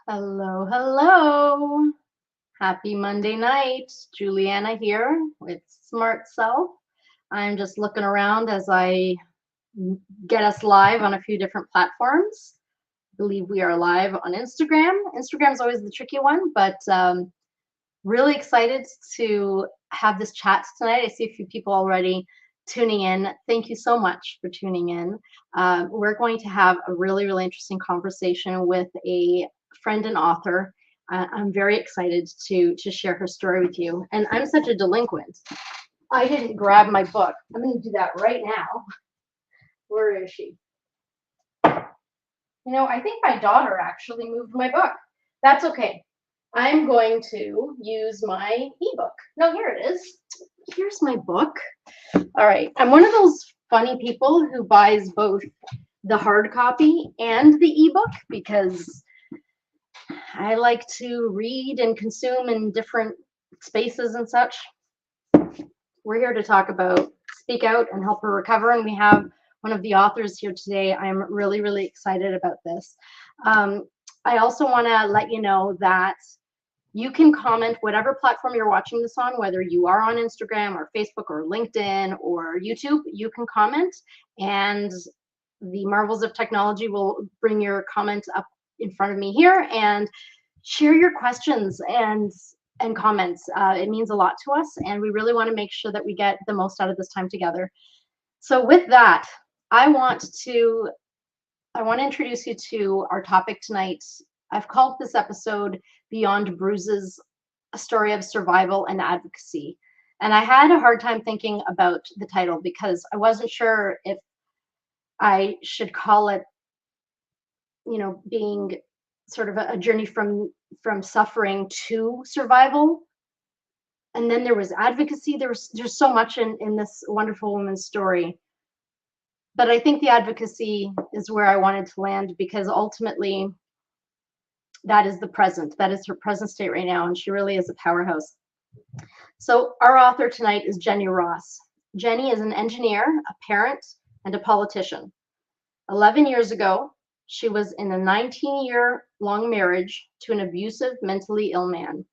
Hello, hello. Happy Monday night. Juliana here with Smart Self. I'm just looking around as I get us live on a few different platforms. I believe we are live on Instagram. Instagram is always the tricky one, but really excited to have this chat tonight. I see a few people already tuning in. Thank you so much for tuning in. We're going to have a really, really interesting conversation with a friend and author. I'm very excited to share her story with you. And I'm such a delinquent. I didn't grab my book. I'm going to do that right now. Where is she? I think my daughter actually moved my book. That's okay. I'm going to use my ebook. No, here it is. Here's my book. All right. I'm one of those funny people who buys both the hard copy and the ebook because I like to read and consume in different spaces and such. We're here to talk about Speak Out and Help Her Recover, and we have one of the authors here today. I'm really, really excited about this. I also want to let you know that you can comment whatever platform you're watching this on, whether you are on Instagram or Facebook or LinkedIn or YouTube, you can comment, and the marvels of technology will bring your comments up in front of me here and share your questions and comments. It means a lot to us, and we really want to make sure that we get the most out of this time together. So with that, I want to introduce you to our topic tonight. I've called this episode Beyond Bruises, a story of survival and advocacy. And I had a hard time thinking about the title because I wasn't sure if I should call it, being sort of a journey from suffering to survival. And then there was advocacy. There's so much in this wonderful woman's story. But I think the advocacy is where I wanted to land because ultimately that is the present. That is her present state right now. And she really is a powerhouse. So our author tonight is Jenny Ross. Jenny is an engineer, a parent, and a politician. 11 years ago, she was in a 19-year-long marriage to an abusive, mentally ill man.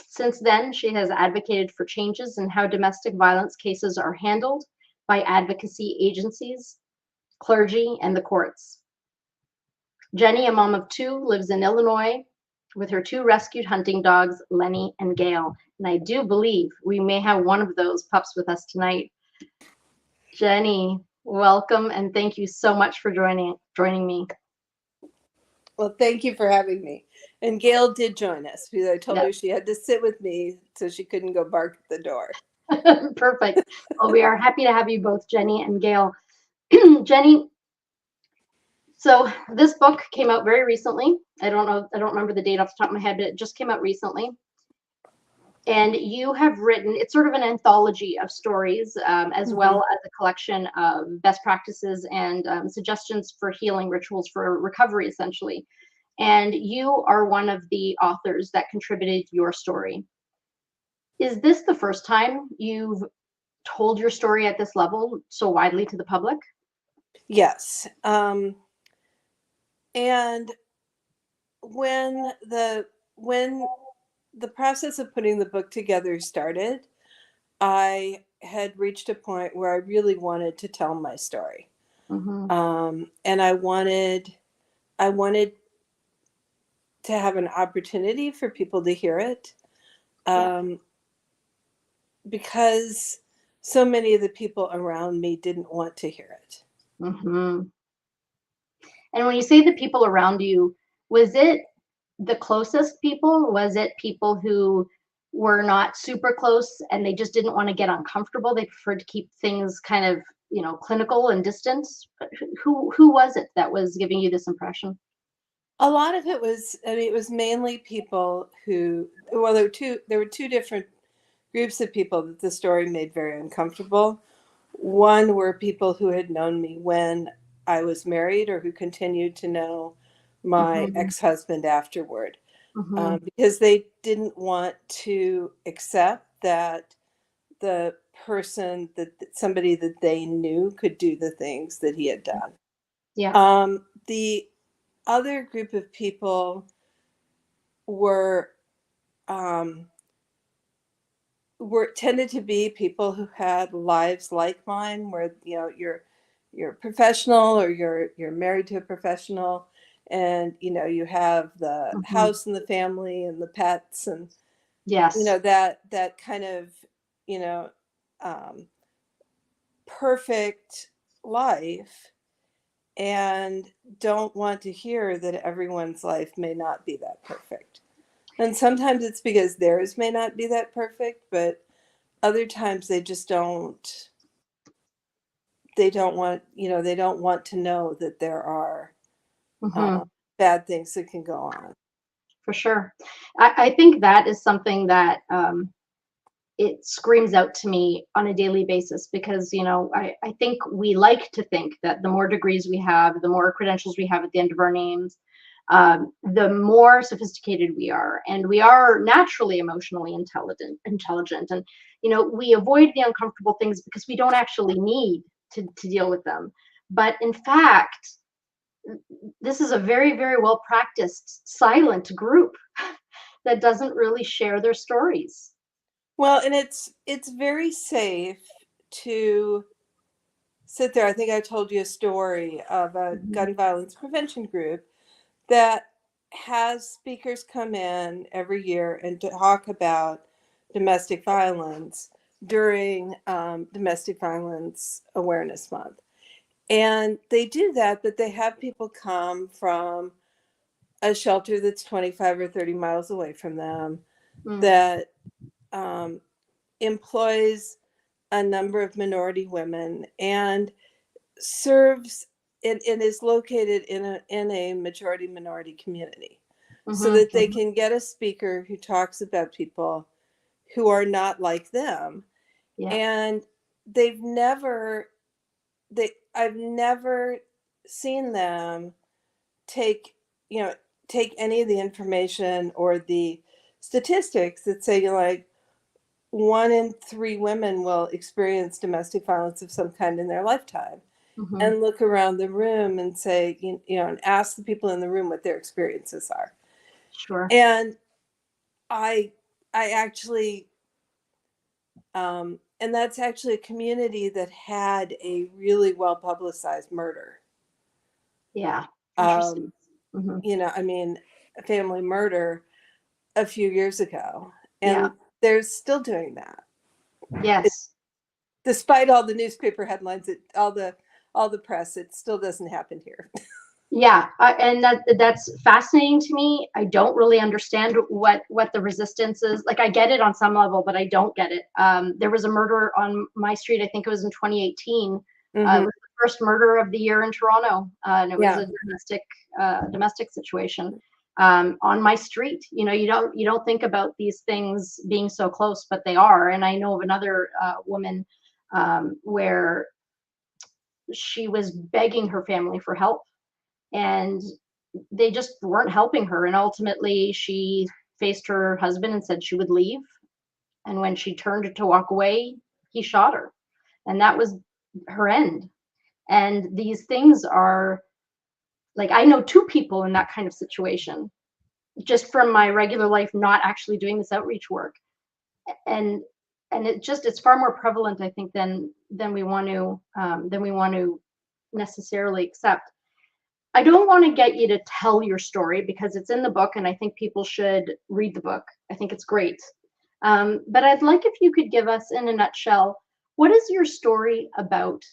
Since then, she has advocated for changes in how domestic violence cases are handled by advocacy agencies, clergy, and the courts. Jenny, a mom of two, lives in Illinois with her two rescued hunting dogs, Lenny and Gail. And I do believe we may have one of those pups with us tonight. Jenny, welcome, and thank you so much for joining me. Well, thank you for having me. And Gail did join us because I told her she had to sit with me so she couldn't go bark at the door. Perfect. Well, we are happy to have you both, Jenny and Gail. Jenny, so this book came out very recently. I don't remember the date off the top of my head, but it just came out recently. And you have written, it's sort of an anthology of stories, as well as a collection of best practices and suggestions for healing rituals for recovery, essentially. And you are one of the authors that contributed your story. Is this the first time you've told your story at this level so widely to the public? Yes. And when the process of putting the book together started, I had reached a point where I really wanted to tell my story. And I wanted to have an opportunity for people to hear it. Because so many of the people around me didn't want to hear it. And when you say the people around you, was it the closest people? Was it people who were not super close and they just didn't want to get uncomfortable? They preferred to keep things kind of, clinical and distant? Who was it that was giving you this impression? A lot of it was, it was mainly people who, well, there were two different groups of people that the story made very uncomfortable. One were people who had known me when I was married or who continued to know my ex-husband afterward, because they didn't want to accept that the person, that somebody that they knew could do the things that he had done. The other group of people were um, were tended to be people who had lives like mine, where you're professional, or you're married to a professional, and you have the Mhm. house and the family and the pets, and Yes. that kind of you know um, perfect life, and don't want to hear that everyone's life may not be that perfect. And sometimes it's because theirs may not be that perfect, but other times they don't want to know that there are uh, Hmm. bad things that can go on. For sure. I think that is something that it screams out to me on a daily basis because, I think we like to think that the more degrees we have, the more credentials we have at the end of our names, the more sophisticated we are. And we are naturally emotionally intelligent. And, we avoid the uncomfortable things because we don't actually need to deal with them. But in fact, this is a very, very well practiced silent group that doesn't really share their stories. Well, and it's very safe to sit there. I think I told you a story of a Mhm. gun violence prevention group that has speakers come in every year and talk about domestic violence during Domestic Violence Awareness Month. And they do that, but they have people come from a shelter that's 25 or 30 miles away from them Mm. that um, employs a number of minority women and serves and is located in a majority minority community, so Mhm, that they mhm. can get a speaker who talks about people who are not like them. Yeah. And they've never they I've never seen them take you know take any of the information or the statistics that say, like, 1 in 3 women will experience domestic violence of some kind in their lifetime, Mhm. and look around the room and say, and ask the people in the room what their experiences are. Sure. And I, I actually, and that's actually a community that had a really well publicized murder. Yeah. Um, Interesting. Mhm. I mean, a family murder a few years ago, Yeah. and they're still doing that. It, Yes. despite all the newspaper headlines, all the press, it still doesn't happen here. Yeah, and that's fascinating to me. I don't really understand what the resistance is. Like, I get it on some level, but I don't get it. There was a murder on my street. I think it was in 2018. It Hmm. was the first murder of the year in Toronto, and it was Yeah. a domestic situation on my street. You don't think about these things being so close, but they are. And I know of another woman where she was begging her family for help, and they just weren't helping her. And ultimately, she faced her husband and said she would leave. And when she turned to walk away, he shot her. And that was her end. And these things are like, I know two people in that kind of situation, just from my regular life, not actually doing this outreach work. And it's far more prevalent, I think, than we want to necessarily accept. I don't want to get you to tell your story because it's in the book, and I think people should read the book. I think it's great. But I'd like if you could give us, in a nutshell, what is your story about?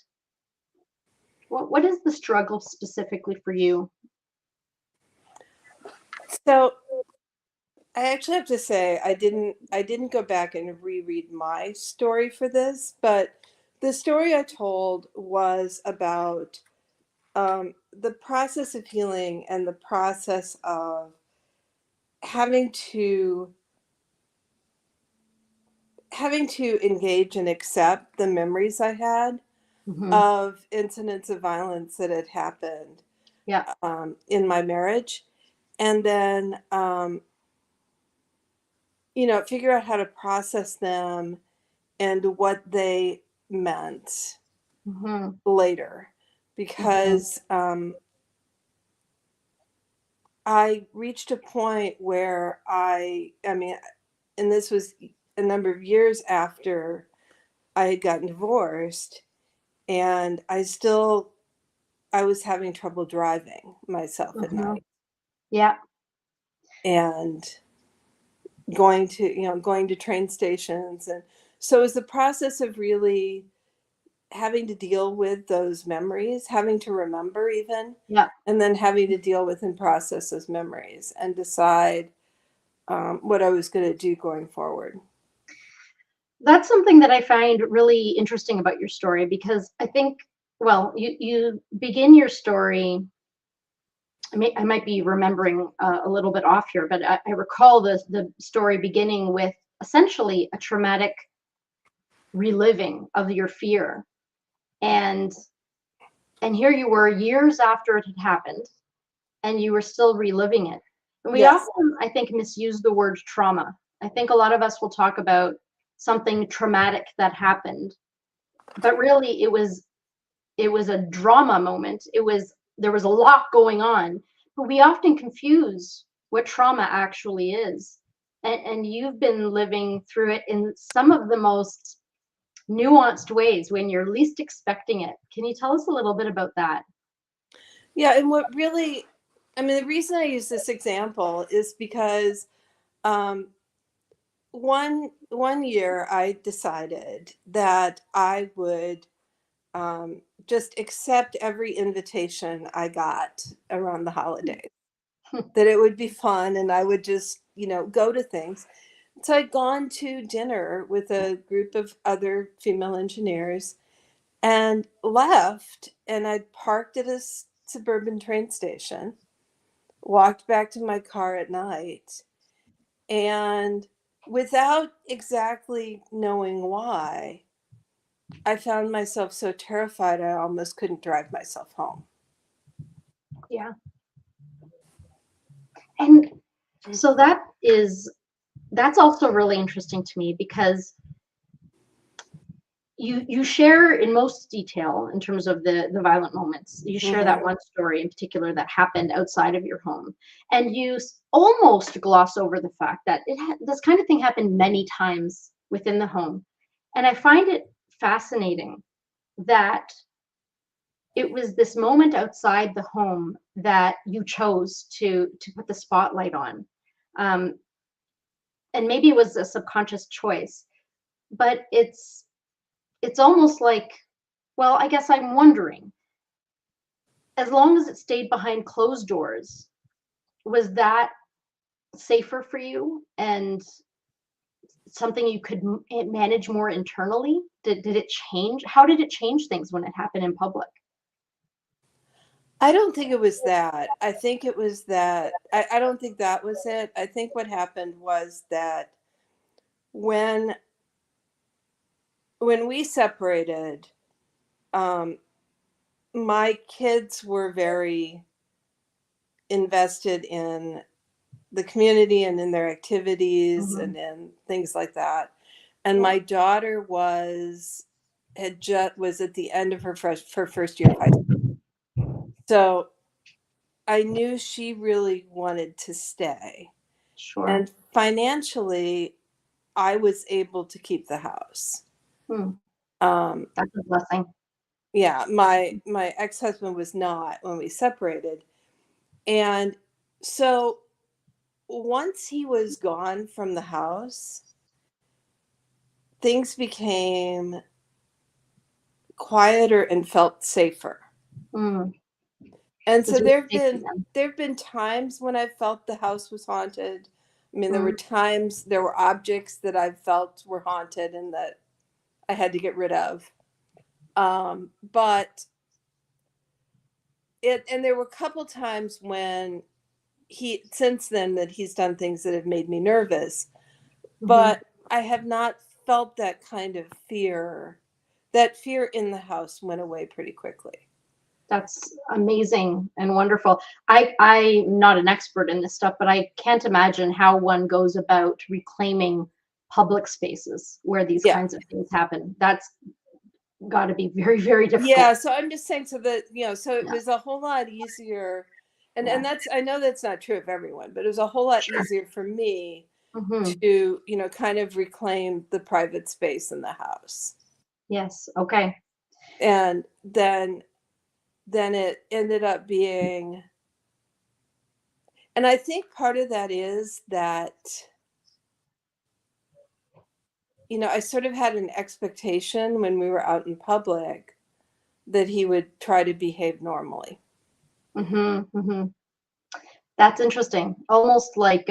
What is the struggle specifically for you? So I actually have to say I didn't go back and reread my story for this, but the story I told was about the process of healing and the process of having to having to engage and accept the memories I had Hmm. of incidents of violence that had happened Yeah. in my marriage, and then figure out how to process them and what they meant Hmm. later, Hmm. because I reached a point where I mean, and this was a number of years after I had gotten divorced, and I was having trouble driving myself at Hmm. night Yeah. and going to train stations. And so it was the process of really having to deal with those memories, having to remember even, Yeah. and then having to deal with and process those memories and decide what I was going to do going forward. That's something that I find really interesting about your story because I think, well, you begin your story. I might be remembering a little bit off here, but I recall the story beginning with essentially a traumatic reliving of your fear, and here you were years after it had happened, and you were still reliving it. And we Yes. often, I think, misuse the word trauma. I think a lot of us will talk about something traumatic that happened, but really it was a drama moment. There was a lot going on, but we often confuse what trauma actually is. And you've been living through it in some of the most nuanced ways when you're least expecting it. Can you tell us a little bit about that? Yeah, and what really, I mean, the reason I use this example is because um, one year I decided that I would just accept every invitation I got around the holidays. That it would be fun, and I would just go to things. So I'd gone to dinner with a group of other female engineers and left, and I'd parked at a suburban train station, walked back to my car at night, and without exactly knowing why, I found myself so terrified I almost couldn't drive myself home. Yeah. And so that's also really interesting to me because you share in most detail in terms of the violent moments. You share Mm-hmm. that one story in particular that happened outside of your home, and you almost gloss over the fact that this kind of thing happened many times within the home. And I find it fascinating that it was this moment outside the home that you chose to put the spotlight on. um, and maybe it was a subconscious choice, but it's almost like, well, I guess I'm wondering, as long as it stayed behind closed doors, was that safer for you and something you could manage more internally? Did it change? How did it change things when it happened in public? I don't think it was that. I think it was that. I don't think that was it. I think what happened was that when when we separated, um, my kids were very invested in the community and in their activities Hmm. and in things like that. And Yeah. my daughter was at the end of her first year of high school. So I knew she really wanted to stay. Sure. And financially, I was able to keep the house. Hmm. Um, That's a blessing. yeah, my ex-husband was not when we separated. And so once he was gone from the house, things became quieter and felt safer. Hmm. And so It's really safe for them. there've been times when I felt the house was haunted. I mean, Hmm. there were objects that I felt were haunted and that I had to get rid of. But and there were a couple times when since then that he's done things that have made me nervous, Hmm. but I have not felt that kind of fear. That fear in the house went away pretty quickly. That's amazing and wonderful. I'm not an expert in this stuff, but I can't imagine how one goes about reclaiming public spaces where these Yeah. kinds of things happen. That's got to be very, very difficult. Yeah, so I'm just saying so that, so it Yeah. was a whole lot easier Yeah. that's, I know that's not true of everyone, but it was a whole lot Sure. easier for me Hmm. to, kind of reclaim the private space in the house. Yes. Okay. And then it ended up being, and I think part of that is that, I sort of had an expectation when we were out in public that he would try to behave normally. Hmm. Hmm. That's interesting. Almost like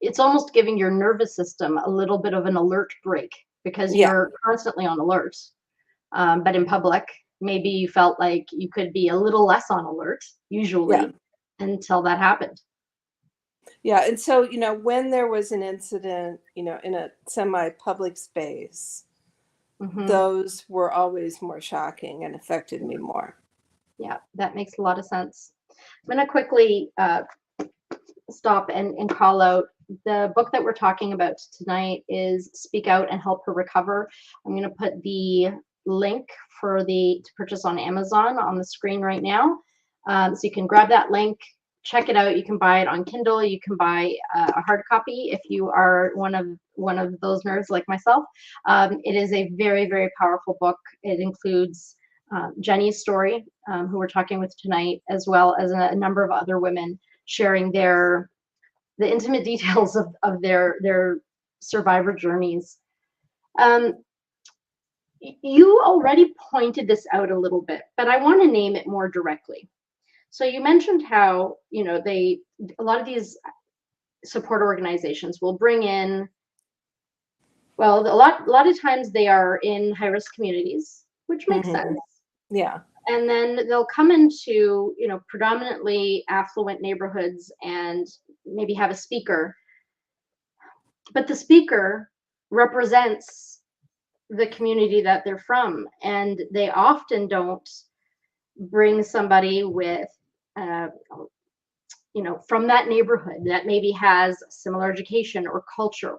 it's almost giving your nervous system a little bit of an alert break because Yeah. you're constantly on alert. But in public, maybe you felt like you could be a little less on alert, Yeah. usually, until that happened. Yeah. And so, when there was an incident, in a semi-public space, Hmm. those were always more shocking and affected me more. Yeah, that makes a lot of sense. I'm going to quickly stop and call out the book that we're talking about tonight is Speak Out and Help Her Recover. I'm going to put the link for to purchase on Amazon on the screen right now. So you can grab that link, check it out. You can buy it on Kindle. You can buy a hard copy if you are one of those nerds like myself. It is a very, very powerful book. It includes Jenny's story, who we're talking with tonight, as well as a number of other women sharing the intimate details of their survivor journeys. Um, you already pointed this out a little bit, but I want to name it more directly. So you mentioned how a lot of these support organizations will bring in, well, a lot of times they are in high risk communities, which makes Hmm. sense. Yeah. And then they'll come into predominantly affluent neighborhoods and maybe have a speaker, but the speaker represents the community that they're from, and they often don't bring somebody with uh, from that neighborhood that maybe has similar education or culture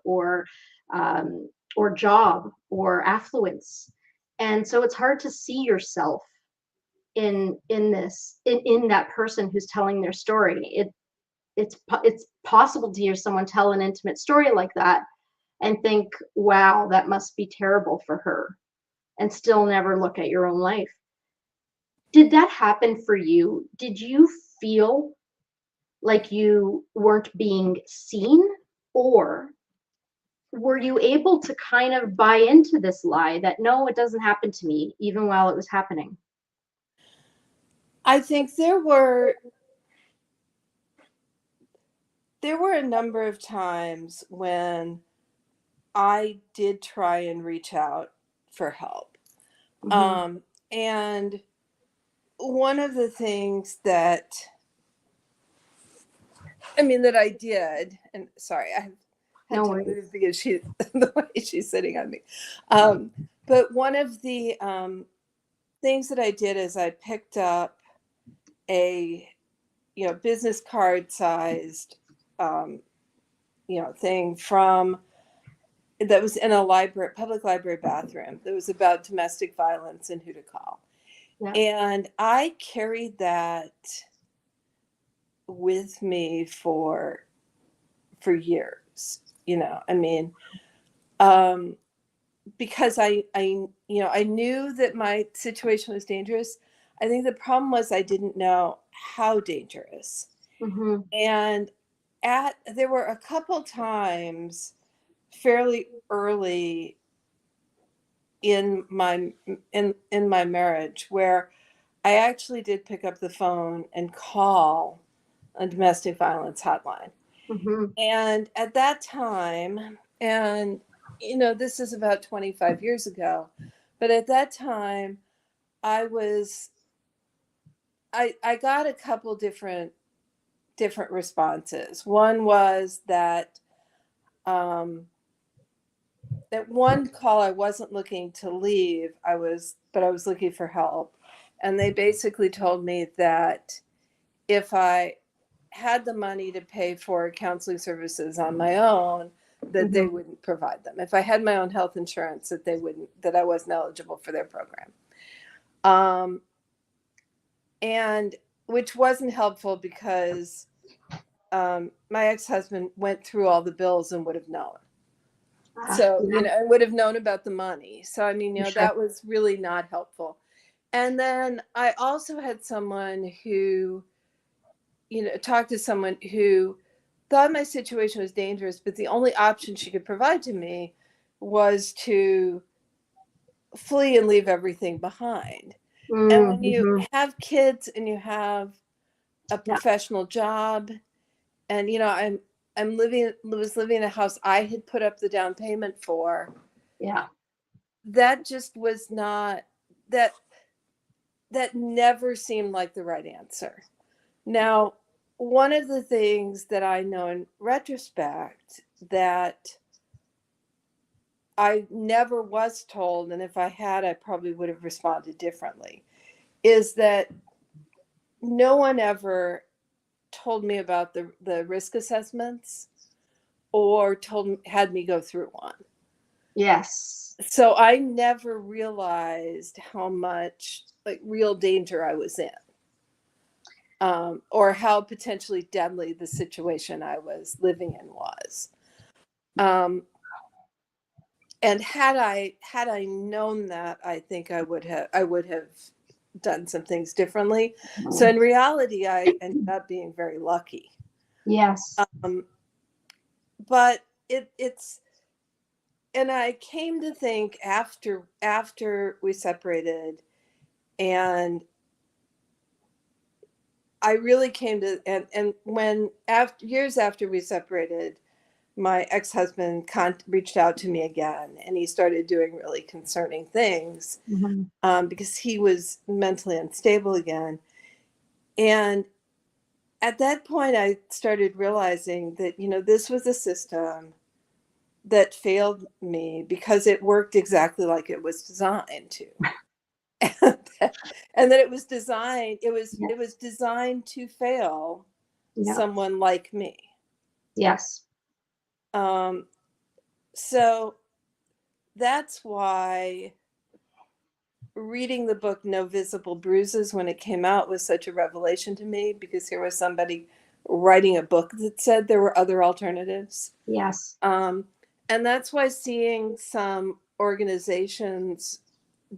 um, or job or affluence. And so it's hard to see yourself in that person who's telling their story. It's possible to hear someone tell an intimate story like that and think, wow, that must be terrible for her, and still never look at your own life. Did that happen for you? Did you feel like you weren't being seen, or were you able to kind of buy into this lie that no, it doesn't happen to me, even while it was happening? I think there were a number of times when I did try and reach out for help. Hmm. And one of the things that I did, and sorry, I had No to worries. move because the way she's sitting on me. But one of the things that I did is I picked up a, business card sized, um, thing from that was in a public library bathroom that was about domestic violence and who to call. Yeah. And I carried that with me for years, um, because I knew that my situation was dangerous. I think the problem was I didn't know how dangerous. Hmm. And there were a couple times fairly early in my marriage where I actually did pick up the phone and call a domestic violence hotline. Hmm. And at that time, and this is about 25 years ago, but at that time I was I got a couple different responses. One was that at one call I wasn't looking to leave, but I was looking for help. And they basically told me that if I had the money to pay for counseling services on my own, that they Hmm. wouldn't provide them. If I had my own health insurance, that I wasn't eligible for their program. Um, and which wasn't helpful because my ex-husband went through all the bills and would have known. So, Yeah, and would have known about the money. So, I mean, for sure. that was really not helpful. And then I also had someone who, talked to someone who thought my situation was dangerous, but the only option she could provide to me was to flee and leave everything behind. And when you Mm-hmm. have kids and you have a Yeah, professional job, and was living in a house I had put up the down payment for, yeah, that just was not that that never seemed like the right answer. Now, one of the things that I know in retrospect that I never was told, and if I had, I probably would have responded differently, is that no one ever told me about the risk assessments or had me go through one. yes, So I never realized how much like real danger I was in, or how potentially deadly the situation I was living in was. And had I known that, I think I would have done some things differently. So in reality, I ended up being very lucky. yes, But it's and I came to think after we separated, and I really came to and when after years after we separated, my ex-husband reached out to me again, and he started doing really concerning things, mm-hmm. because he was mentally unstable again. And at that point, I started realizing that this was a system that failed me because it worked exactly like it was designed to. And that it was designed to fail Yeah, someone like me. yes, um, so that's why reading the book No Visible Bruises when it came out was such a revelation to me, because here was somebody writing a book that said there were other alternatives. yes. And that's why seeing some organizations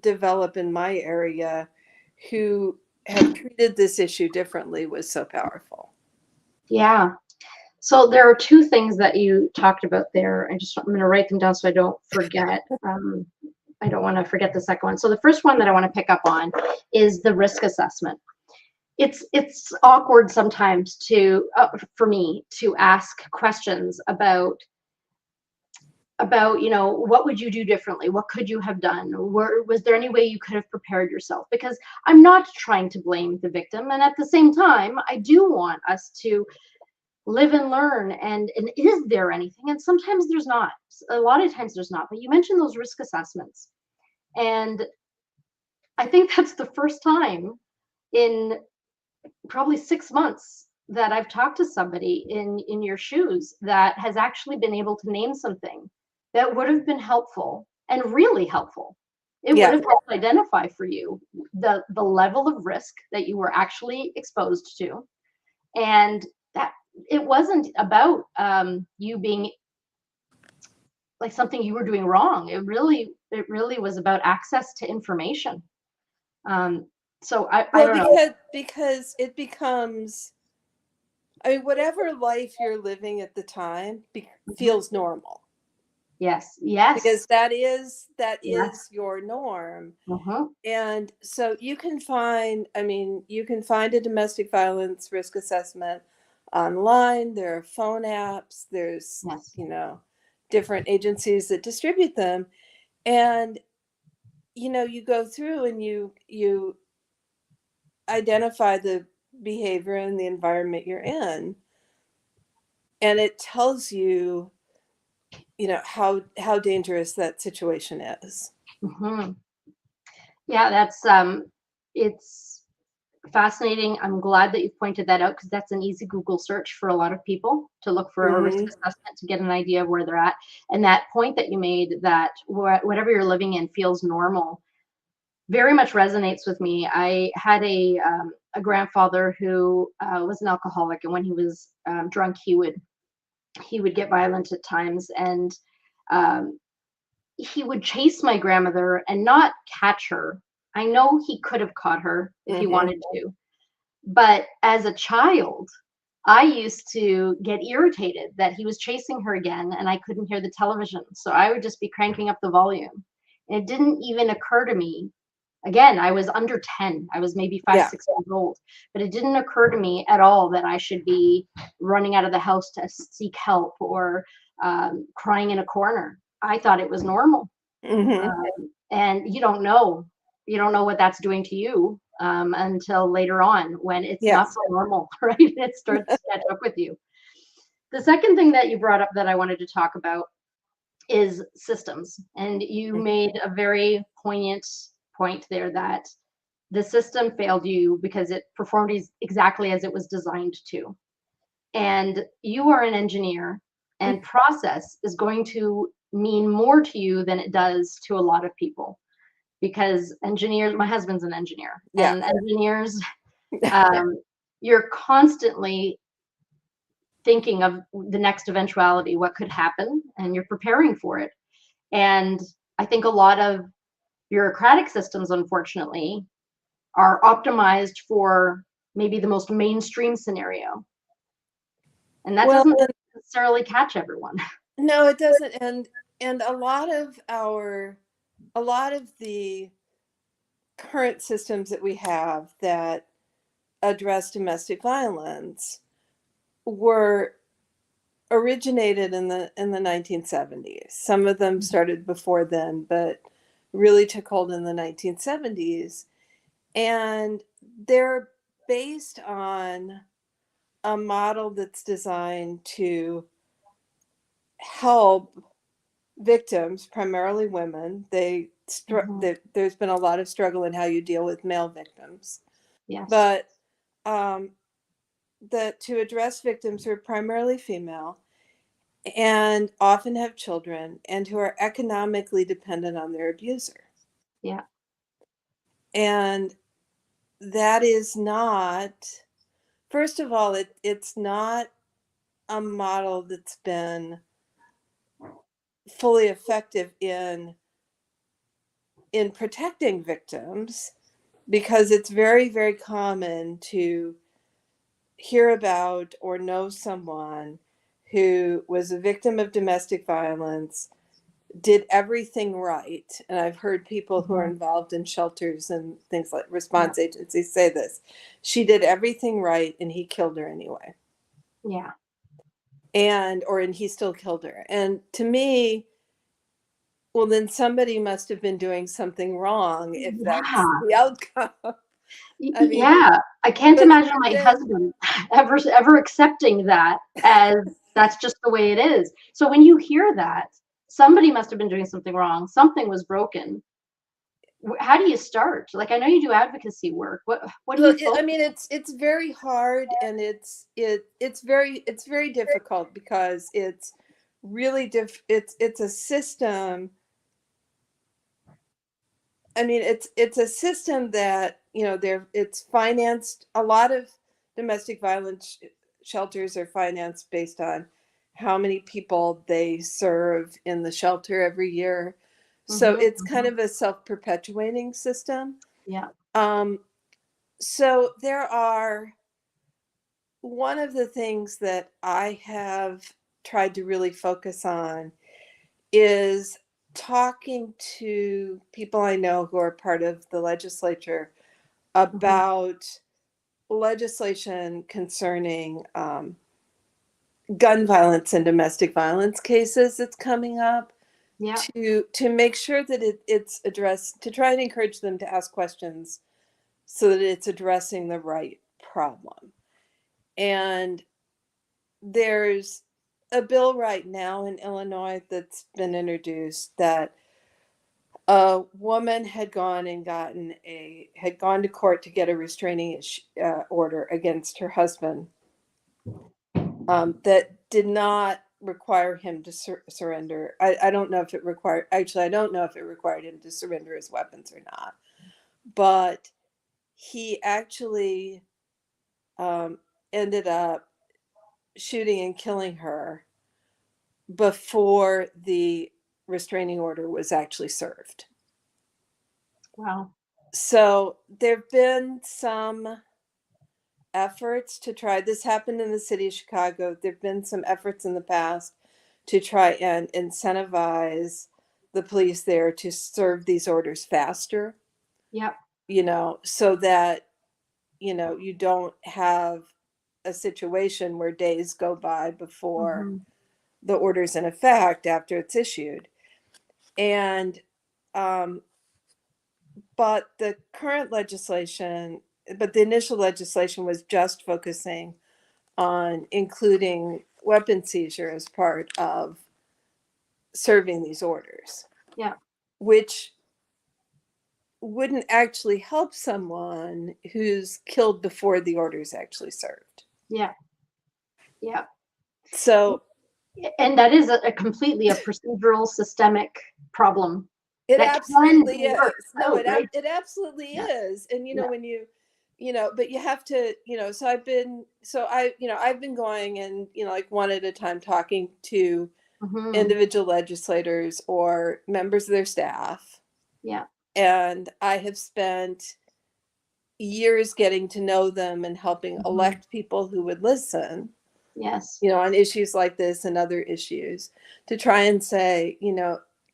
develop in my area who have treated this issue differently was so powerful. Yeah. So there are two things that you talked about there. I'm going to write them down so I don't forget. I don't want to forget the second one. So the first one that I want to pick up on is the risk assessment. It's awkward sometimes for me to ask questions about what would you do differently, what could you have done, was there any way you could have prepared yourself, because I'm not trying to blame the victim, and at the same time I do want us to live and learn, and is there anything, and sometimes there's not, a lot of times there's not, but you mentioned those risk assessments, and I think that's the first time in probably 6 months that I've talked to somebody in your shoes that has actually been able to name something that would have been helpful, and really helpful. It would Yeah. have helped identify for you the level of risk that you were actually exposed to, and that it wasn't about you being like something you were doing wrong. It really was about access to information. Um, so I Well, don't know. because it becomes, I mean, whatever life you're living at the time feels normal, Yes, yes, because that is yes. your norm. Uh-huh. And so you can find a domestic violence risk assessment online. There are phone apps. There's, Yes. different agencies that distribute them. And, you go through and you identify the behavior and the environment you're in. And it tells you, how dangerous that situation is. Hmm. Yeah, it's fascinating. I'm glad that you pointed that out, because that's an easy Google search for a lot of people to look for a risk Hmm. assessment to get an idea of where they're at. And that point that you made, that whatever you're living in feels normal, very much resonates with me. I had a grandfather who was an alcoholic, and when he was drunk, he would get violent at times, and um, he would chase my grandmother and not catch her. I know he could have caught her if he Mm-hmm. wanted to, but as a child, I used to get irritated that he was chasing her again and I couldn't hear the television. So I would just be cranking up the volume. And it didn't even occur to me. Again, I was under 10. I was maybe five, Yeah. 6 years old. But it didn't occur to me at all that I should be running out of the house to seek help or crying in a corner. I thought it was normal. Mm-hmm. And you don't know what that's doing to you until later on when it's Yeah. not so normal, right? It starts to catch up with you. The second thing that you brought up that I wanted to talk about is systems. And you made a very poignant point there that the system failed you because it performed exactly as it was designed to. And you are an engineer, and process is going to mean more to you than it does to a lot of people, because engineers, my husband's an engineer, Yeah. and engineers, um, you're constantly thinking of the next eventuality, what could happen, and you're preparing for it. And I think a lot of bureaucratic systems, unfortunately, are optimized for maybe the most mainstream scenario, and that Well, doesn't necessarily catch everyone. no, it doesn't. And a lot of the current systems that we have that address domestic violence were originated in the 1970s. Some of them started before then, but really took hold in the 1970s. And they're based on a model that's designed to help victims, primarily women. Mhm. There's been a lot of struggle in how you deal with male victims, Yes. but um, that to address victims who are primarily female and often have children and who are economically dependent on their abuser. Yeah. And that is not, first of all, it's not a model that's been fully effective in protecting victims, because it's very, very common to hear about or know someone who was a victim of domestic violence, did everything right. And I've heard people who are Mhm. involved in shelters and things like Yeah. response agencies say this. She did everything right and he killed her anyway. Yeah. And he still killed her. And to me, well, then somebody must have been doing something wrong if that's Yeah. the outcome. I mean, Yeah. I can't but imagine my then, husband ever accepting that as that's just the way it is. So when you hear that, somebody must have been doing something wrong. Something was broken. How do you start? Like, I know you do advocacy work. What do well, you focus? I mean, it's very hard, and it's very difficult because it's really it's a system. I mean, it's a system that, it's financed. A lot of domestic violence shelters are financed based on how many people they serve in the shelter every year. So Mhm, it's kind mhm. of a self-perpetuating system. Yeah. Um, so there are one of the things that I have tried to really focus on is talking to people I know who are part of the legislature Mhm. about legislation concerning gun violence and domestic violence cases that's coming up, Yeah. to make sure that it's addressed, to try and encourage them to ask questions so that it's addressing the right problem. And there's a bill right now in Illinois that's been introduced that a woman had gone to court to get a restraining order against her husband, that did not require him to surrender. I don't know if it required, actually, I don't know if it required him to surrender his weapons or not. But he actually ended up shooting and killing her before the restraining order was actually served. Wow. So there have been some efforts to try, this happened in the city of Chicago. There have been some efforts in the past to try and incentivize the police there to serve these orders faster, Yep. so that, you don't have a situation where days go by before Mm-hmm. the order's in effect after it's issued. And, but the current legislation, but the initial legislation was just focusing on including weapon seizure as part of serving these orders. Yeah. Which wouldn't actually help someone who's killed before the order is actually served. Yeah. Yeah. So, and that is a completely a procedural systemic problem. it That absolutely can work is. No, out, right? it absolutely Yeah. is. And Yeah. when but you have to, I've been going and, like one at a time talking to Mm-hmm. individual legislators or members of their staff. Yeah. And I have spent years getting to know them and helping Mm-hmm. elect people who would listen, Yes. on issues like this and other issues, to try and say,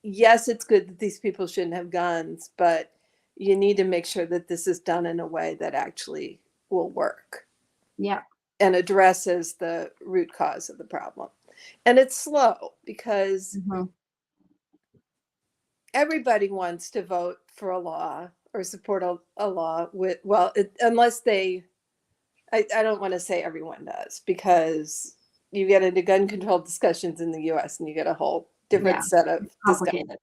yes, it's good that these people shouldn't have guns, but you need to make sure that this is done in a way that actually will work. Yeah. And addresses the root cause of the problem. And it's slow because Mm-hmm. everybody wants to vote for a law or support a law with, unless they, I don't want to say everyone does, because you get into gun control discussions in the US and you get a whole different set of discussions. Complicated.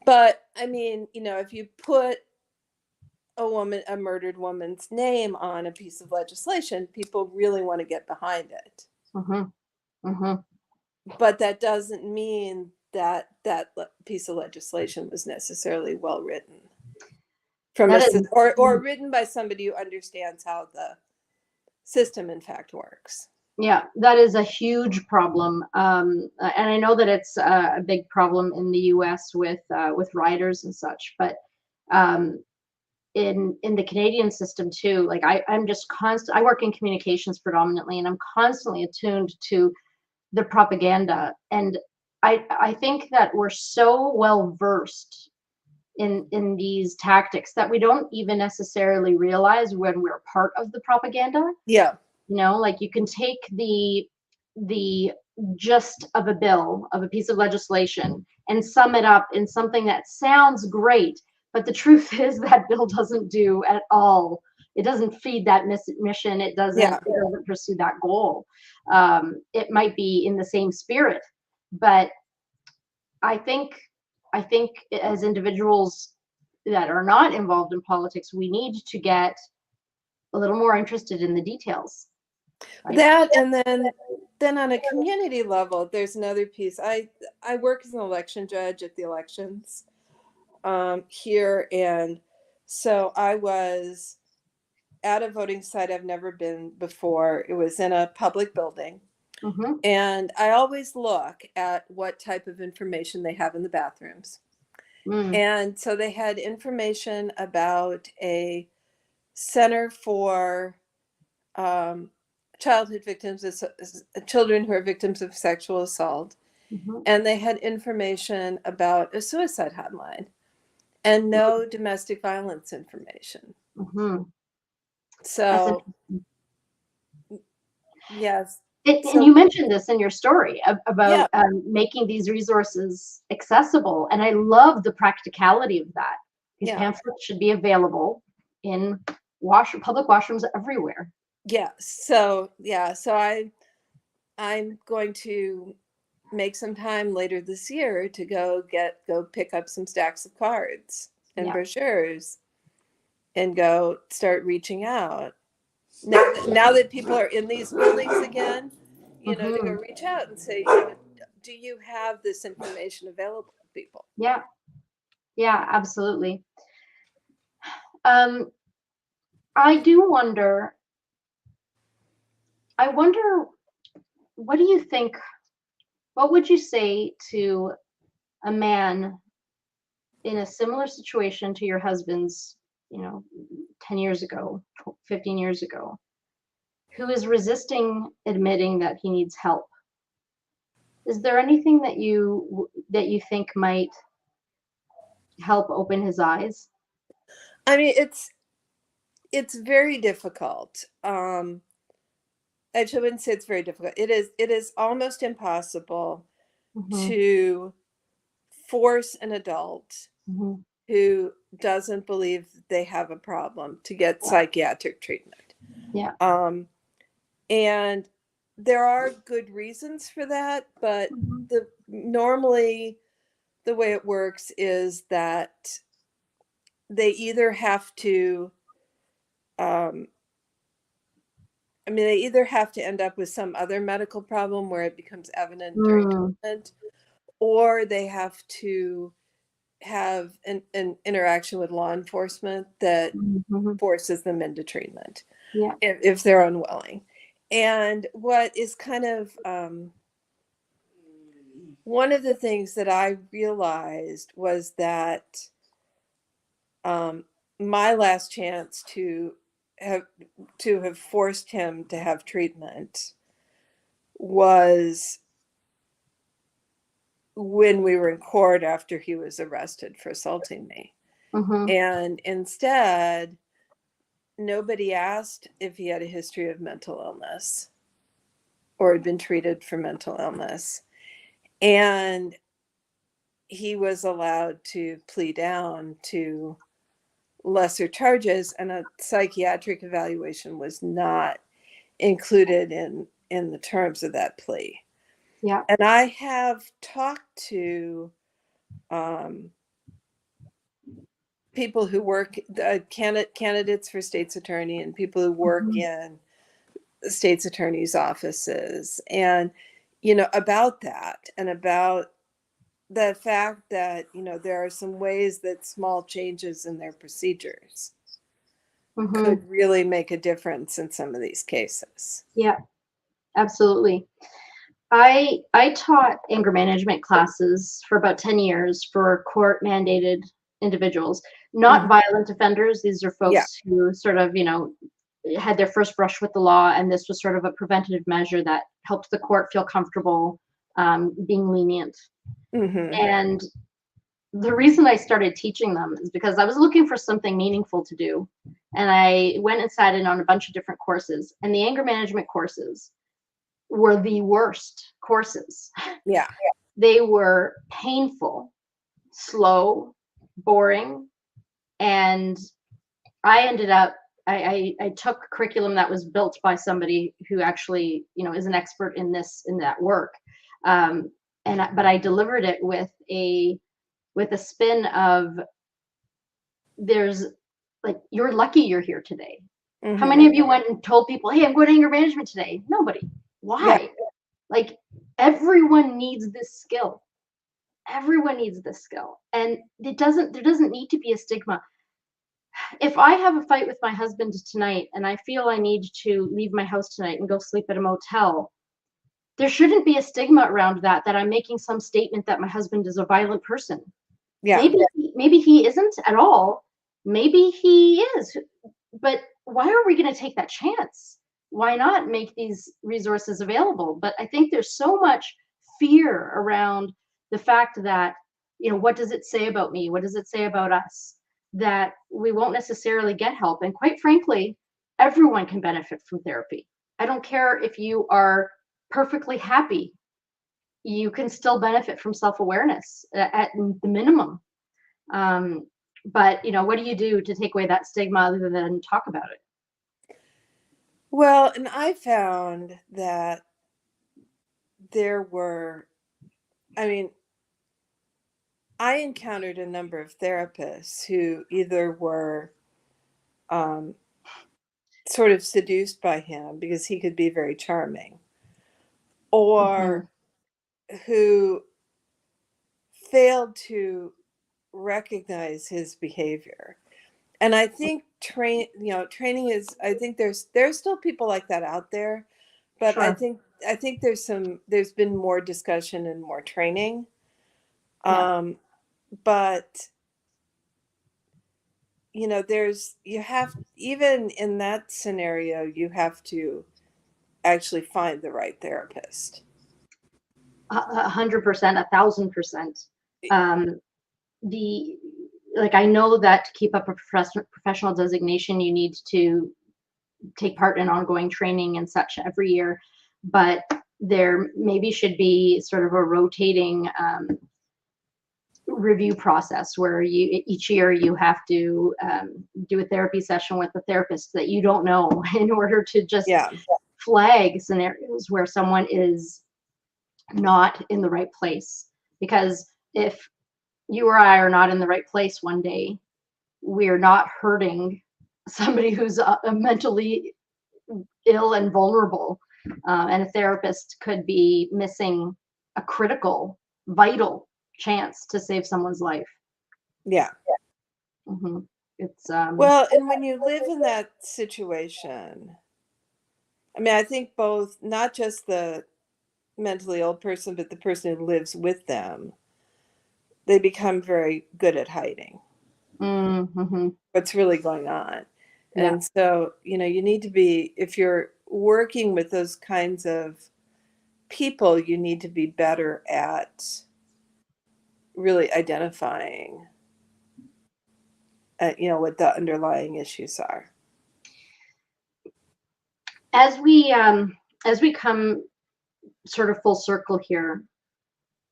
But I mean, if you put a murdered woman's name on a piece of legislation, people really want to get behind it. Mm-hmm. Mm-hmm. But that doesn't mean that piece of legislation was necessarily well written or written by somebody who understands how the system in fact works. Yeah, that is a huge problem, and I know that it's a big problem in the U.S. with riders and such. But in the Canadian system too, like I'm just constant. I work in communications predominantly, and I'm constantly attuned to the propaganda. And I think that we're so well versed in these tactics that we don't even necessarily realize when we're part of the propaganda. Yeah. Like you can take the gist of a bill, of a piece of legislation, and sum it up in something that sounds great, but the truth is that bill doesn't do at all. It doesn't feed that mission. It doesn't pursue that goal. It might be in the same spirit, but I think as individuals that are not involved in politics, we need to get a little more interested in the details. Right? That, and then on a community level, there's another piece. I work as an election judge at the elections here, and so I was at a voting site I've never been before. It was in a public building. Mm-hmm. And I always look at what type of information they have in the bathrooms. And so they had information about a center for childhood victims, children who are victims of sexual assault. Mm-hmm. And they had information about a suicide hotline and no domestic violence information. Mm-hmm. So, yes. And you mentioned this in your story about Yeah. making these resources accessible. And I love the practicality of that. These pamphlets should be available in public washrooms everywhere. Yeah. So I'm going to make some time later this year to go pick up some stacks of cards and brochures and go start reaching out. Now that people are in these buildings again, to go reach out and say, do you have this information available to people? Yeah. Yeah, absolutely. I do wonder, I wonder, what do you think, what would you say to a man in a similar situation to your husband's, 10 years ago, 15 years ago, who is resisting admitting that he needs help? Is there anything that you think might help open his eyes? I mean, it's very difficult. Actually, I wouldn't say it's very difficult. It is almost impossible Mhm, to force an adult mhm. who doesn't believe they have a problem to get Yeah, psychiatric treatment. yeah. Um, and there are good reasons for that, but Mhm, normally the way it works is that they either have to um, they either have to end up with some other medical problem where it becomes evident during mm, treatment, or they have to have an interaction with law enforcement that mhm. forces them into treatment Yeah. if they're unwilling. And what is kind of one of the things that I realized was that um, my last chance have have forced him to have treatment was when we were in court after he was arrested for assaulting me. Mhm, And instead, nobody asked if he had a history of mental illness or had been treated for mental illness. And he was allowed to plea down to lesser charges, and a psychiatric evaluation was not included in the terms of that plea. yeah. And I have talked to um, people who work, candidates for state's attorney, and people who work Mhm, in the state's attorney's offices, and about that, and about the fact that there are some ways that small changes in their procedures mhm. could really make a difference in some of these cases. Yeah, absolutely. I taught anger management classes for about 10 years for court mandated individuals, not Mhm. violent offenders. These are Yeah. folks who sort of, had their first brush with the law, and this was sort of a preventative measure that helped the court feel comfortable being lenient. Hmm. And the reason I started teaching them is because I was looking for something meaningful to do. And I went and sat in on a bunch of different courses, and the anger management courses were the worst courses. Yeah. They were painful, slow, boring, and I ended up I took curriculum that was built by somebody who actually is an expert in that work, um, but I delivered it with a spin of there's like you're lucky you're here today. How Hmm. many of you went and told people, "Hey, I'm going to anger management today"? Nobody. Yeah. Why? Like everyone needs this skill. Everyone needs this skill, and there doesn't need to be a stigma. If I have a fight with my husband tonight and I feel I need to leave my house tonight and go sleep at a motel, there shouldn't be a stigma around that I'm making some statement that my husband is a violent person. Yeah. Maybe he isn't at all. Maybe he is. But why are we going to take that chance? Why not make these resources available? But I think there's so much fear around the fact that, what does it say about me? What does it say about us? That we won't necessarily get help. And quite frankly, everyone can benefit from therapy. I don't care if you are perfectly happy, you can still benefit from self awareness at the minimum. Um, but, what do you do to take away that stigma other than talk about it? Well, and I found that there were, I mean, I encountered a number of therapists who either were um, sort of seduced by him because he could be very charming, Mhm, or who failed to recognize his behavior. And I think training is, I think there's still people like that out there, but Sure. I think there's been more discussion and more training. Yeah. But you have, even in that scenario, you have to actually find the right therapist. 100%, 1,000%. The like, I know that to keep up a professional designation, you need to take part in ongoing training and such every year, but there maybe should be sort of a rotating review process where each year you have to do a therapy session with a therapist that you don't know in order to just flag scenarios where someone is not in the right place. Because if you or I are not in the right place one day, we're not hurting somebody who's mentally ill and vulnerable, and a therapist could be missing a critical, vital chance to save someone's life. Yeah. Mm-hmm. It's well, and when you live in that situation, I mean, I think both, not just the mentally ill person, but the person who lives with them, they become very good at hiding what's really going on. Yeah. And so, you need to be, if you're working with those kinds of people, you need to be better at really identifying, what the underlying issues are. As we come sort of full circle here,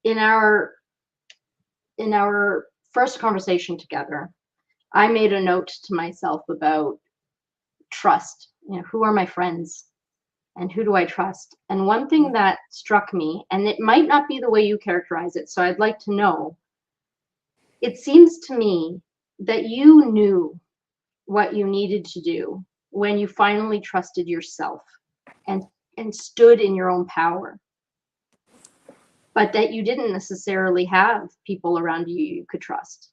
in our first conversation together, I made a note to myself about trust. Who are my friends and who do I trust? And one thing that struck me, and it might not be the way you characterize it, so I'd like to know, it seems to me that you knew what you needed to do when you finally trusted yourself and stood in your own power, but that you didn't necessarily have people around you could trust.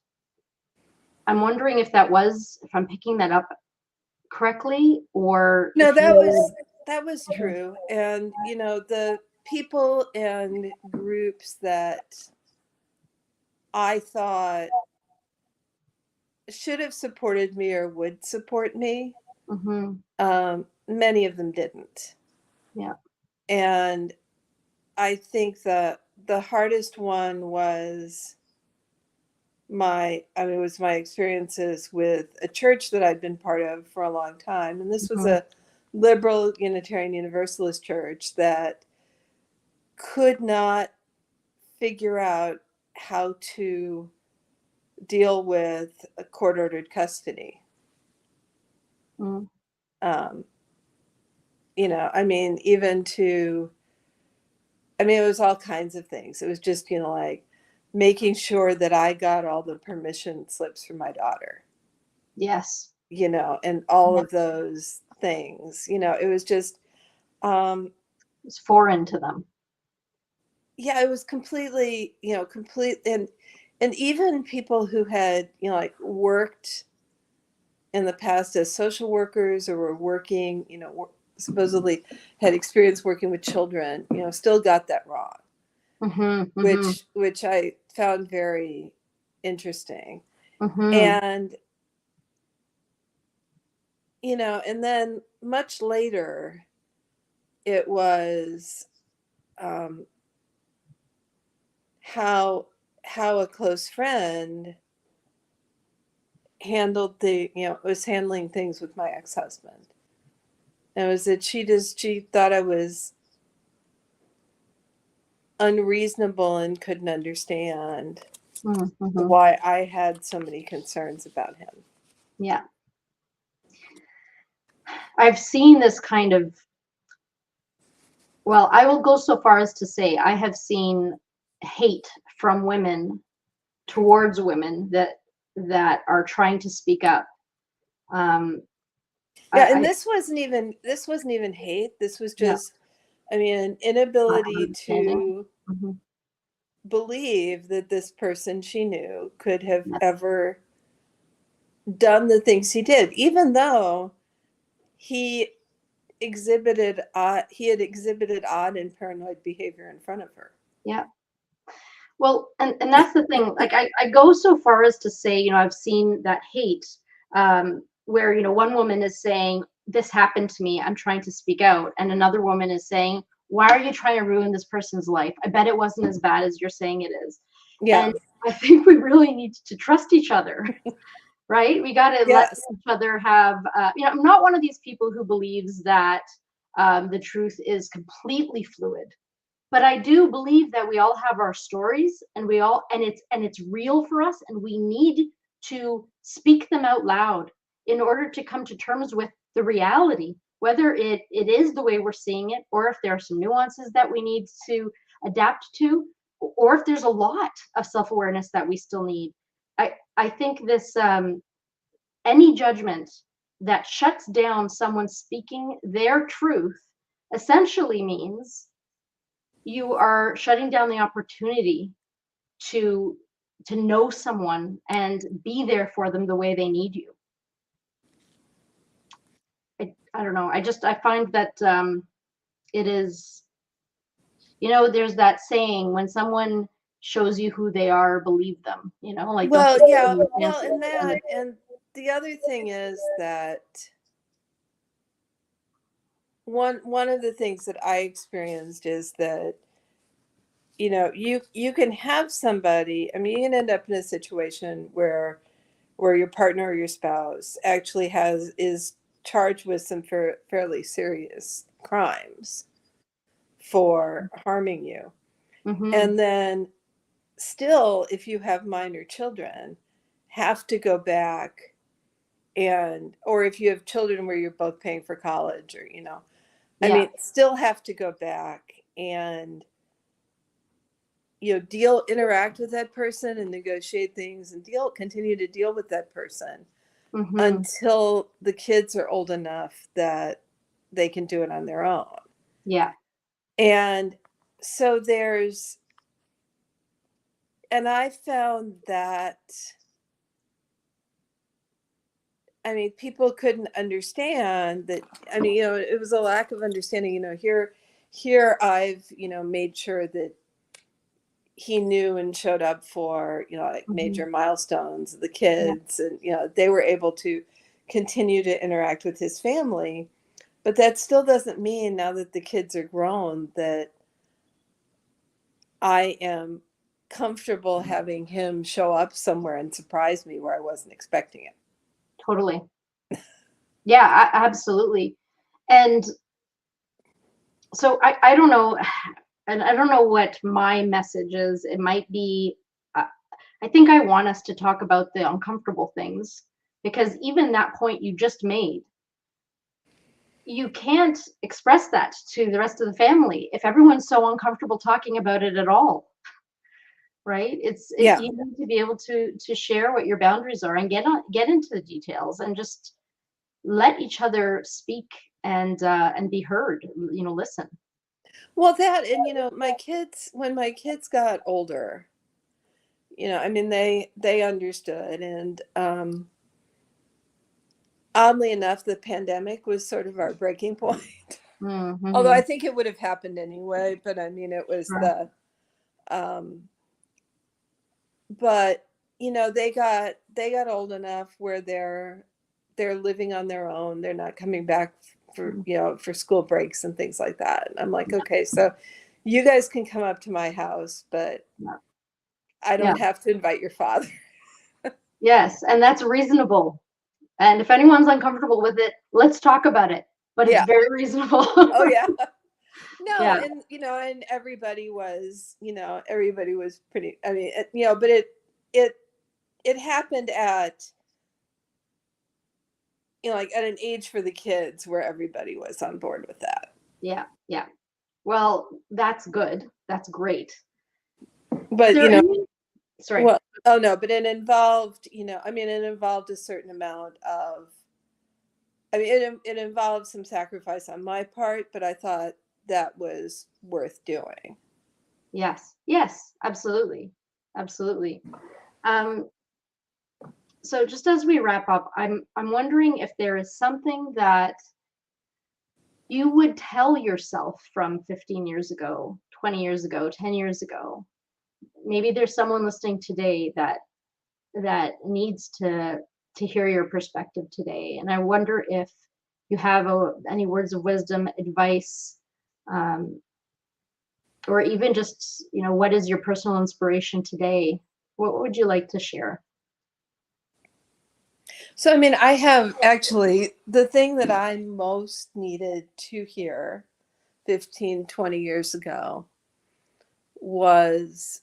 I'm wondering if I'm picking that up correctly, or no, that was true. And the people and groups that I thought should have supported me or would support me, many of them didn't. Yeah. And I think that the hardest one was it was my experiences with a church that I'd been part of for a long time. And this was a liberal Unitarian Universalist church that could not figure out how to deal with a court-ordered custody. It was all kinds of things. It was just, like making sure that I got all the permission slips for my daughter. Yes. And all of those things, it was just, it's foreign to them. Yeah, it was completely, and even people who had, like worked in the past as social workers or were working, supposedly had experience working with children, still got that wrong. Which I found very interesting. And and then much later it was how a close friend was handling things with my ex-husband. And it was that she thought I was unreasonable and couldn't understand why I had so many concerns about him. Yeah. I've seen this kind of, well, I will go so far as to say I have seen hate from women towards women that are trying to speak up. This wasn't even hate. This was just, an inability to believe that this person she knew could have ever done the things he did, even though he he had exhibited odd and paranoid behavior in front of her. Yeah. Well, and that's the thing. Like I go so far as to say, I've seen that hate, where, one woman is saying, this happened to me, I'm trying to speak out. And another woman is saying, why are you trying to ruin this person's life? I bet it wasn't as bad as you're saying it is. Yeah. And I think we really need to trust each other, right? We got to let Yes. each other have, I'm not one of these people who believes that the truth is completely fluid. But I do believe that we all have our stories, and it's real for us, and we need to speak them out loud in order to come to terms with the reality, whether it is the way we're seeing it, or if there are some nuances that we need to adapt to, or if there's a lot of self-awareness that we still need. I think this any judgment that shuts down someone speaking their truth essentially means you are shutting down the opportunity to know someone and be there for them the way they need you. I don't know. I find that it is, there's that saying, when someone shows you who they are, believe them, like don't Well, take yeah. them Well, fancy. and that, and the other thing is that one of the things that I experienced is that, you can have somebody, I mean, you can end up in a situation where your partner or your spouse actually is charged with some fairly serious crimes for harming you. Mm-hmm. And then still, if you have minor children, have to go back, and or if you have children where you're both paying for college, or I Yeah. mean, still have to go back and interact with that person and negotiate things and continue to deal with that person Mm-hmm. until the kids are old enough that they can do it on their own. Yeah. And so and I found that, I mean, people couldn't understand that. I mean, it was a lack of understanding. Here I've, made sure that he knew and showed up for, like Mm-hmm. major milestones of the Yeah. kids, and, they were able to continue to interact with his family. But that still doesn't mean, now that the kids are grown, that I am comfortable having him show up somewhere and surprise me where I wasn't expecting it. Totally. Yeah, absolutely. And so I don't know, and I don't know what my message is. It might be, I think I want us to talk about the uncomfortable things, because even that point you just made, you can't express that to the rest of the family if everyone's so uncomfortable talking about it at all, right? Yeah. You need to be able to share what your boundaries are and get into the details, and just let each other speak and be heard. Listen. Well, that, and when my kids got older, I mean, they understood, and oddly enough, the pandemic was sort of our breaking point. Although Mm-hmm. I think it would have happened anyway, but I mean, it was Sure. um, but they got old enough where they're living on their own. They're not coming back for school breaks and things like that. And I'm like, okay, so you guys can come up to my house, but Yeah. I Yeah. don't have to invite your father. Yes, and that's reasonable. And if anyone's uncomfortable with it, let's talk about it. But it's Yeah. very reasonable. Oh yeah. No, Yeah. and everybody was pretty. I mean, but it it happened at, like at an age for the kids where everybody was on board with that. Yeah. Yeah. Well, that's good. That's great. Is But there any? Sorry. well, oh no, but it involved, I mean, it involved a certain amount of. I mean, it involved some sacrifice on my part, but I thought that was worth doing. Yes. Yes. Absolutely. Absolutely. Um, So just as we wrap up, I'm wondering if there is something that you would tell yourself from 15 years ago, 20 years ago, 10 years ago. Maybe there's someone listening today that needs to hear your perspective today. And I wonder if you have any words of wisdom, advice, um, or even just, what is your personal inspiration today? What would you like to share? So, I mean, I have actually the thing that I most needed to hear 15, 20 years ago was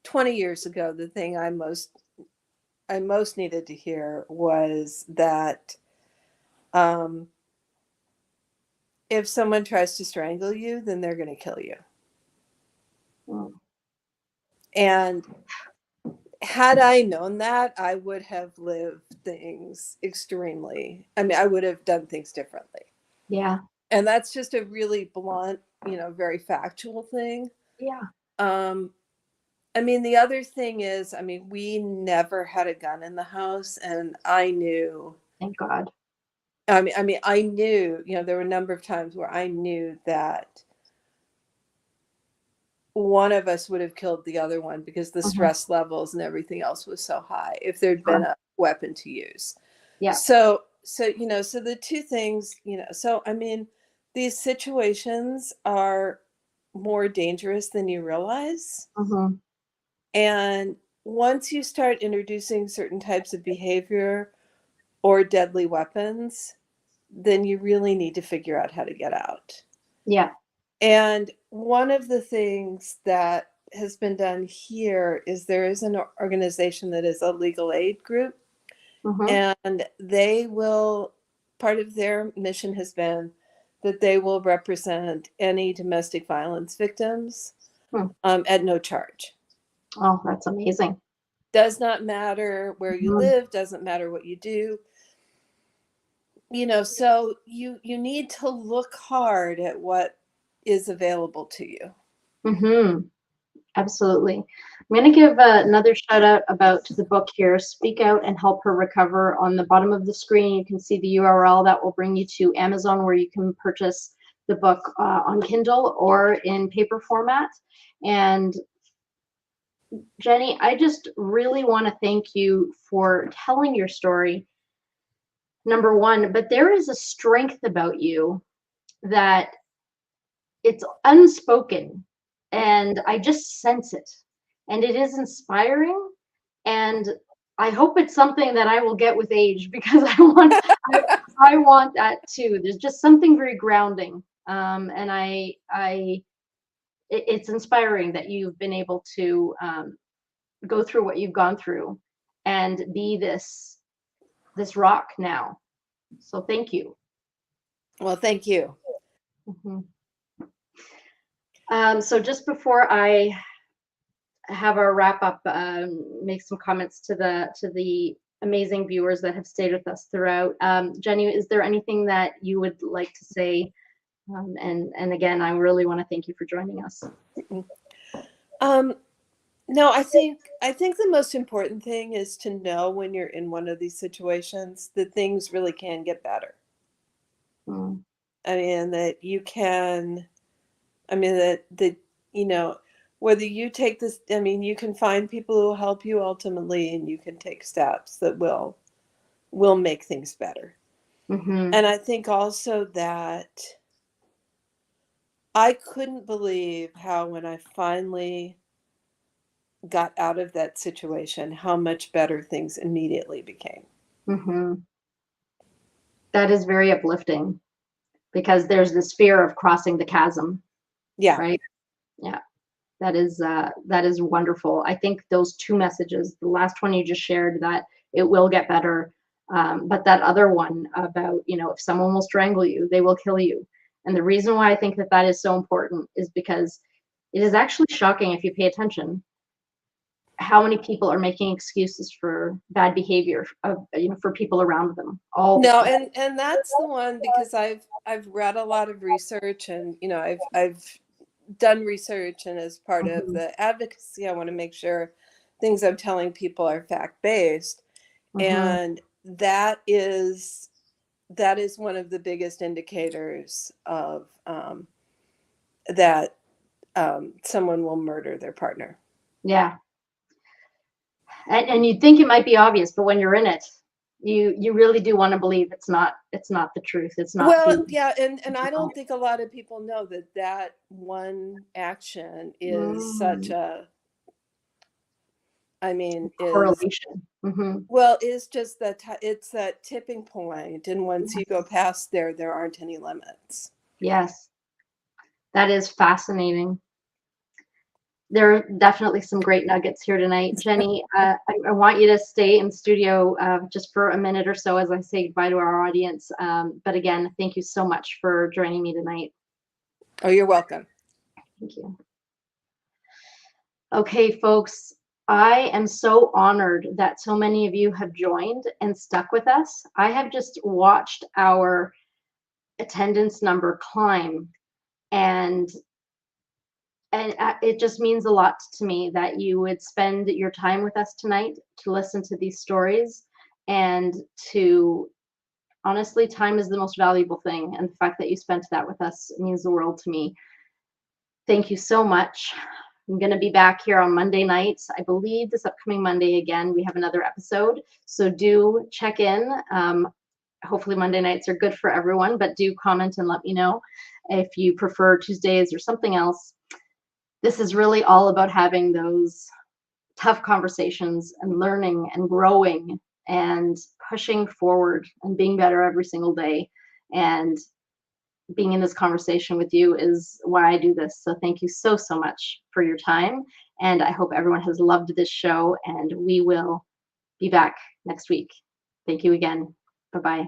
20 years ago. The thing I most needed to hear was that if someone tries to strangle you, then they're going to kill you. Mm. And had I known that, I would have lived things extremely. I mean, I would have done things differently. Yeah. And that's just a really blunt, very factual thing. Yeah. I mean, the other thing is, I mean, we never had a gun in the house, and I knew. Thank God. I knew, there were a number of times where I knew that one of us would have killed the other one because the stress levels and everything else was so high if there'd been a weapon to use. Yeah. So the two things, so I mean, these situations are more dangerous than you realize. Mm-hmm. And once you start introducing certain types of behavior or deadly weapons, then you really need to figure out how to get out. Yeah. And one of the things that has been done here is there is an organization that is a legal aid group, and they will, part of their mission has been that they will represent any domestic violence victims at no charge. Oh, that's amazing. Does not matter where you live, doesn't matter what you do. So you need to look hard at what is available to you. Mm-hmm. Absolutely. I'm going to give another shout out about the book here, Speak Out and Help Her Recover. On the bottom of the screen, you can see the URL that will bring you to Amazon, where you can purchase the book on Kindle or in paper format. And Jenny, I just really want to thank you for telling your story, number one, but there is a strength about you that it's unspoken, and I just sense it, and it is inspiring, and I hope it's something that I will get with age, because I want that too. There's just something very grounding, and it's inspiring that you've been able to go through what you've gone through and be this rock now. So thank you. Well, thank you. Mm-hmm. So just before I have our wrap up, make some comments to the amazing viewers that have stayed with us throughout. Jenny, is there anything that you would like to say? And again, I really want to thank you for joining us. No, I think the most important thing is to know when you're in one of these situations that things really can get better. I mean, that you can, I mean, that whether you take this, I mean, you can find people who will help you ultimately, and you can take steps that will make things better. And I think also that I couldn't believe how, when I finally got out of that situation, how much better things immediately became. That is very uplifting, because there's this fear of crossing the chasm. Yeah. Right. Yeah. That is wonderful. I think those two messages, the last one you just shared, that it will get better, but that other one about, if someone will strangle you, they will kill you. And the reason why I think that is so important is because it is actually shocking, if you pay attention, how many people are making excuses for bad behavior for people around them. No, and that's the one, because I've read a lot of research, and I've done research, and as part of the advocacy, I want to make sure things I'm telling people are fact-based. Mm-hmm. And that is one of the biggest indicators of that someone will murder their partner. Yeah. And you'd think it might be obvious, but when you're in it, you really do want to believe it's not the truth. It's not Well, the yeah, and I don't think a lot of people know that one action is such a, I mean, is correlation. Mm-hmm. well, is just that it's that tipping point, and once you go past there, there aren't any limits. Yes, that is fascinating. There are definitely some great nuggets here tonight. Jenny, I want you to stay in studio just for a minute or so as I say goodbye to our audience. But again, thank you so much for joining me tonight. Oh, you're welcome. Thank you. Okay, folks, I am so honored that so many of you have joined and stuck with us. I have just watched our attendance number climb, and it just means a lot to me that you would spend your time with us tonight to listen to these stories, and to honestly, time is the most valuable thing, and the fact that you spent that with us means the world to me. Thank you so much. I'm going to be back here on Monday nights. I believe this upcoming Monday again, we have another episode. So do check in. Hopefully Monday nights are good for everyone, but do comment and let me know if you prefer Tuesdays or something else. This is really all about having those tough conversations and learning and growing and pushing forward and being better every single day. And being in this conversation with you is why I do this. So thank you so, so much for your time. And I hope everyone has loved this show, and we will be back next week. Thank you again. Bye-bye.